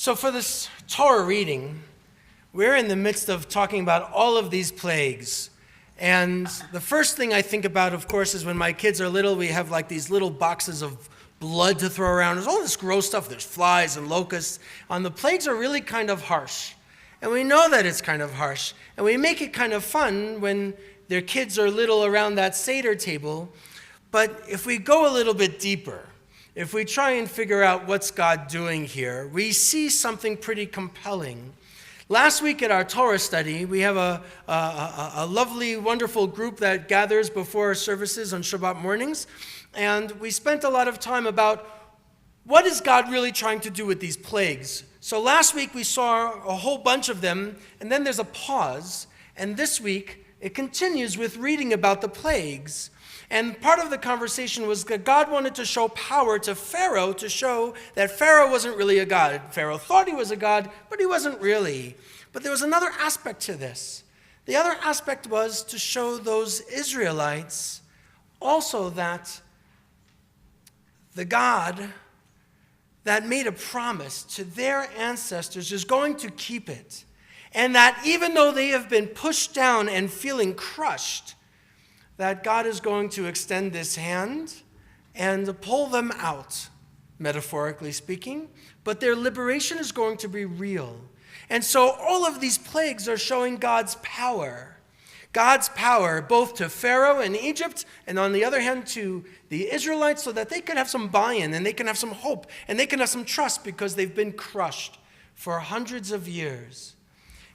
So for this Torah reading, we're in the midst of talking about all of these plagues. And the first thing I think about, of course, is when my kids are little, we have like these little boxes of blood to throw around. There's all this gross stuff. There's flies and locusts. And the plagues are really kind of harsh. And we know that it's kind of harsh. And we make it kind of fun when their kids are little around that Seder table. But if we go a little bit deeper, if we try and figure out what's God doing here, we see something pretty compelling. Last week at our Torah study, we have a lovely, wonderful group that gathers before our services on Shabbat mornings. And we spent a lot of time about what is God really trying to do with these plagues. So last week we saw a whole bunch of them, and then there's a pause. And this week it continues with reading about the plagues. And part of the conversation was that God wanted to show power to Pharaoh, to show that Pharaoh wasn't really a god. Pharaoh thought he was a god, but he wasn't really. But there was another aspect to this. The other aspect was to show those Israelites also that the God that made a promise to their ancestors is going to keep it. And that even though they have been pushed down and feeling crushed, that God is going to extend this hand and pull them out, metaphorically speaking, but their liberation is going to be real. And so all of these plagues are showing God's power both to Pharaoh in Egypt and on the other hand to the Israelites so that they can have some buy-in and they can have some hope and they can have some trust because they've been crushed for hundreds of years.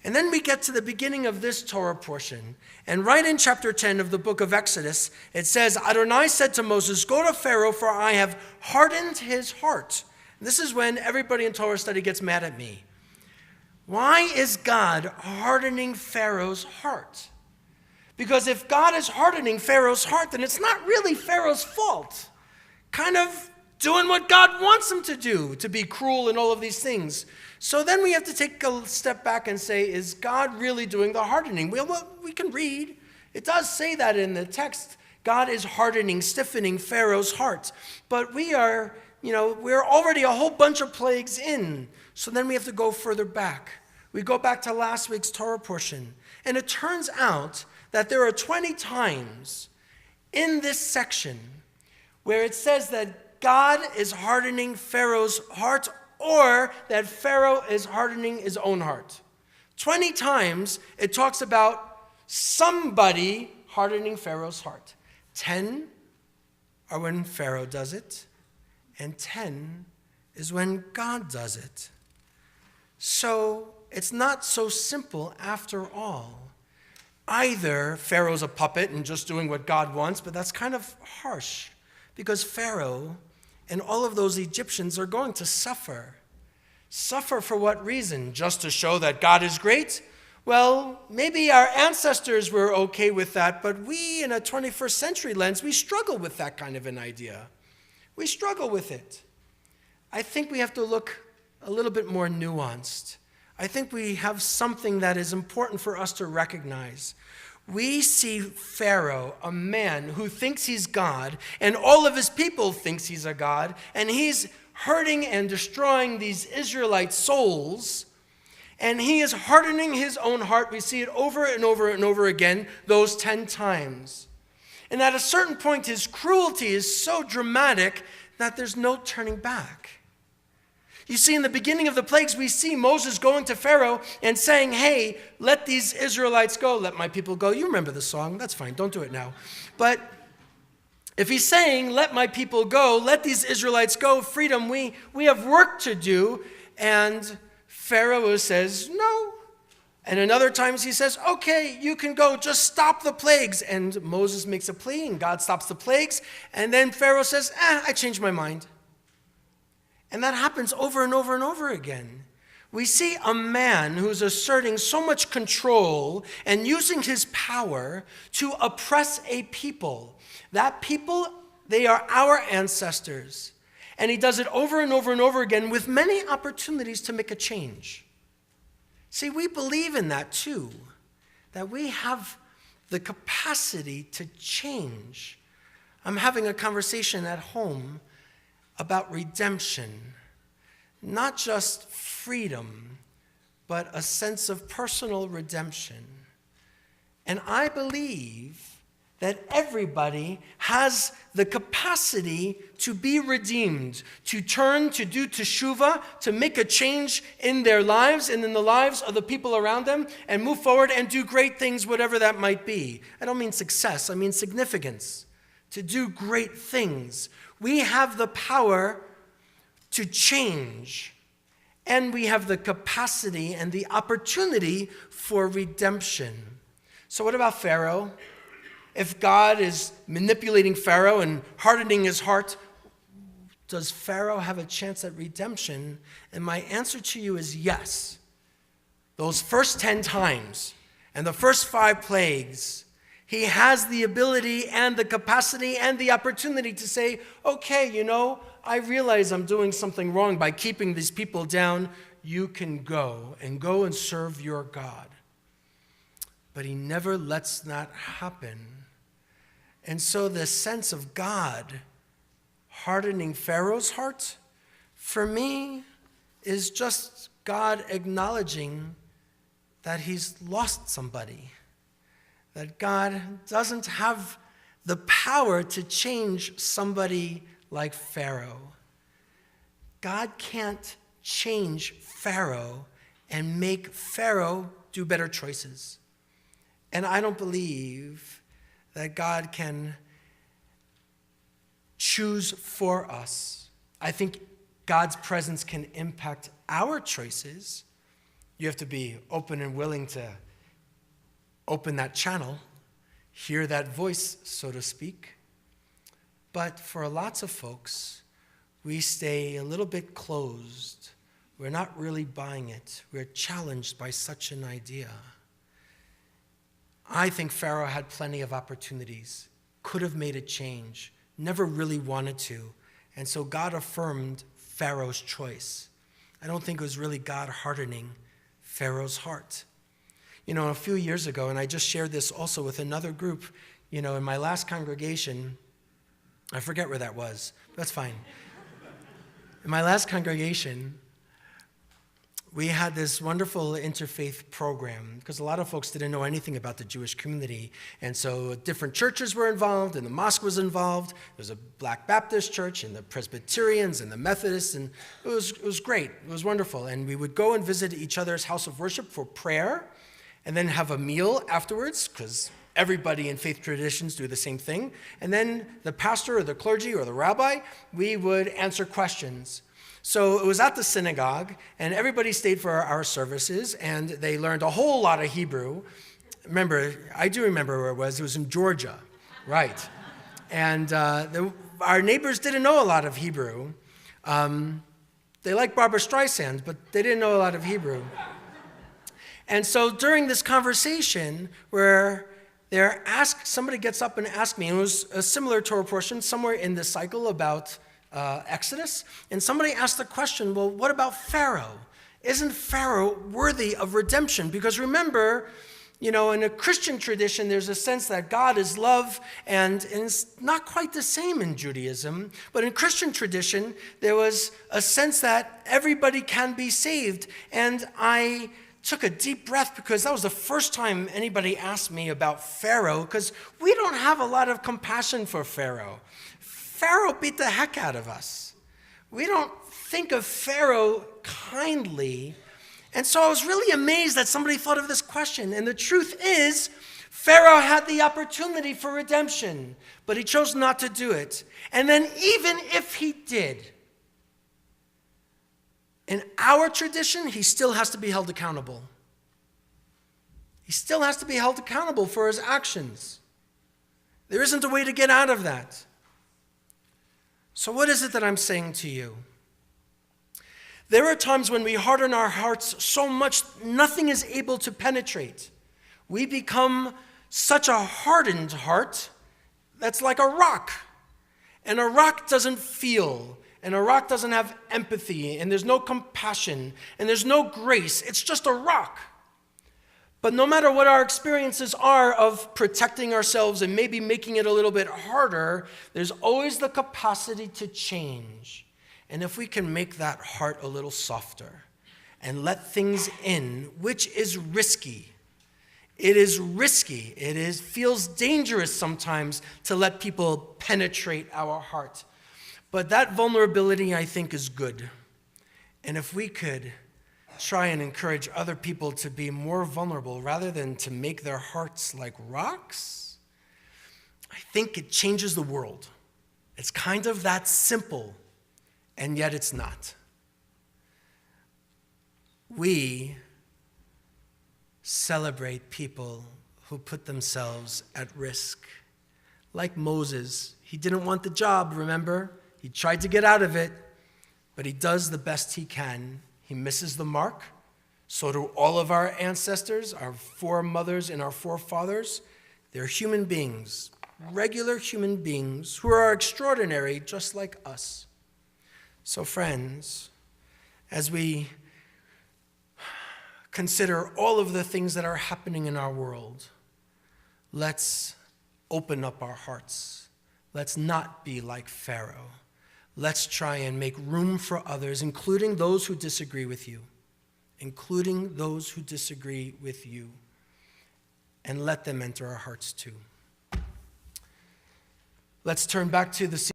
And then we get to the beginning of this Torah portion. And right in chapter 10 of the book of Exodus, it says, Adonai said to Moses, go to Pharaoh, for I have hardened his heart. And this is when everybody in Torah study gets mad at me. Why is God hardening Pharaoh's heart? Because if God is hardening Pharaoh's heart, then it's not really Pharaoh's fault. Kind of doing what God wants him to do, to be cruel and all of these things. So then we have to take a step back and say, is God really doing the hardening? Well, we can read. It does say that in the text. God is hardening, stiffening Pharaoh's heart. But we're already a whole bunch of plagues in. So then we have to go further back. We go back to last week's Torah portion. And it turns out that there are 20 times in this section where it says that God is hardening Pharaoh's heart or that Pharaoh is hardening his own heart. 20 times it talks about somebody hardening Pharaoh's heart. 10 are when Pharaoh does it, and 10 is when God does it. So it's not so simple after all. Either Pharaoh's a puppet and just doing what God wants, but that's kind of harsh because Pharaoh and all of those Egyptians are going to suffer. Suffer for what reason? Just to show that God is great? Well, maybe our ancestors were okay with that, but we in a 21st century lens, we struggle with that kind of an idea. We struggle with it. I think we have to look a little bit more nuanced. I think we have something that is important for us to recognize. We see Pharaoh, a man who thinks he's God, and all of his people thinks he's a God, and he's hurting and destroying these Israelite souls, and he is hardening his own heart. We see it over and over and over again, those 10 times. And at a certain point, his cruelty is so dramatic that there's no turning back. You see, in the beginning of the plagues, we see Moses going to Pharaoh and saying, hey, let these Israelites go, let my people go. You remember the song, that's fine, don't do it now. But if he's saying, let my people go, let these Israelites go, freedom, we have work to do, and Pharaoh says, no. And in other times he says, okay, you can go, just stop the plagues. And Moses makes a plea, and God stops the plagues, and then Pharaoh says, I changed my mind. And that happens over and over and over again. We see a man who's asserting so much control and using his power to oppress a people. That people, they are our ancestors. And he does it over and over and over again with many opportunities to make a change. See, we believe in that too, that we have the capacity to change. I'm having a conversation at home about redemption. not just freedom, but a sense of personal redemption. And I believe that everybody has the capacity to be redeemed, to turn, to do teshuvah, to make a change in their lives and in the lives of the people around them, and move forward and do great things, whatever that might be. I don't mean success, I mean significance. To do great things. We have the power to change, and we have the capacity and the opportunity for redemption. So what about Pharaoh? If God is manipulating Pharaoh and hardening his heart, does Pharaoh have a chance at redemption? And my answer to you is yes. Those first 10 times and the first 5 plagues, he has the ability and the capacity and the opportunity to say, okay, I realize I'm doing something wrong by keeping these people down. You can go and serve your God. But he never lets that happen. And so the sense of God hardening Pharaoh's heart, for me, is just God acknowledging that he's lost somebody. That God doesn't have the power to change somebody like Pharaoh. God can't change Pharaoh and make Pharaoh do better choices. And I don't believe that God can choose for us. I think God's presence can impact our choices. You have to be open and willing to open that channel, hear that voice, so to speak. But for lots of folks, we stay a little bit closed. We're not really buying it. We're challenged by such an idea. I think Pharaoh had plenty of opportunities, could have made a change, never really wanted to. And so God affirmed Pharaoh's choice. I don't think it was really God hardening Pharaoh's heart. A few years ago, and I just shared this also with another group, in my last congregation, I forget where that was, that's fine. In my last congregation, we had this wonderful interfaith program because a lot of folks didn't know anything about the Jewish community. And so different churches were involved and the mosque was involved. There was a Black Baptist church and the Presbyterians and the Methodists. And it was great. It was wonderful. And we would go and visit each other's house of worship for prayer and then have a meal afterwards because everybody in faith traditions do the same thing. And then the pastor or the clergy or the rabbi, we would answer questions. So it was at the synagogue, and everybody stayed for our services, and they learned a whole lot of Hebrew. I do remember where it was. It was in Georgia, right? And our neighbors didn't know a lot of Hebrew. They liked Barbra Streisand, but they didn't know a lot of Hebrew. And so during this conversation where somebody gets up and asks me, and it was a similar Torah portion somewhere in the cycle about Exodus, and somebody asked the question, well, what about Pharaoh? Isn't Pharaoh worthy of redemption? Because remember, in a Christian tradition, there's a sense that God is love, and it's not quite the same in Judaism, but in Christian tradition, there was a sense that everybody can be saved, and I took a deep breath because that was the first time anybody asked me about Pharaoh, because we don't have a lot of compassion for Pharaoh. Pharaoh beat the heck out of us. We don't think of Pharaoh kindly. And so I was really amazed that somebody thought of this question. And the truth is, Pharaoh had the opportunity for redemption, but he chose not to do it. And then even if he did, in our tradition, he still has to be held accountable. He still has to be held accountable for his actions. There isn't a way to get out of that. So what is it that I'm saying to you? There are times when we harden our hearts so much nothing is able to penetrate. We become such a hardened heart that's like a rock. And a rock doesn't feel, and a rock doesn't have empathy, and there's no compassion, and there's no grace. It's just a rock. But no matter what our experiences are of protecting ourselves and maybe making it a little bit harder, there's always the capacity to change. And if we can make that heart a little softer and let things in, which is risky. It is risky. Feels dangerous sometimes to let people penetrate our heart. But that vulnerability, I think, is good. And if we could try and encourage other people to be more vulnerable rather than to make their hearts like rocks, I think it changes the world. It's kind of that simple, and yet it's not. We celebrate people who put themselves at risk. Like Moses, he didn't want the job, remember? He tried to get out of it, but he does the best he can. He misses the mark. So do all of our ancestors, our foremothers and our forefathers. They're human beings, regular human beings who are extraordinary just like us. So friends, as we consider all of the things that are happening in our world, let's open up our hearts. Let's not be like Pharaoh. Let's try and make room for others, including those who disagree with you. Including those who disagree with you. And let them enter our hearts too. Let's turn back to the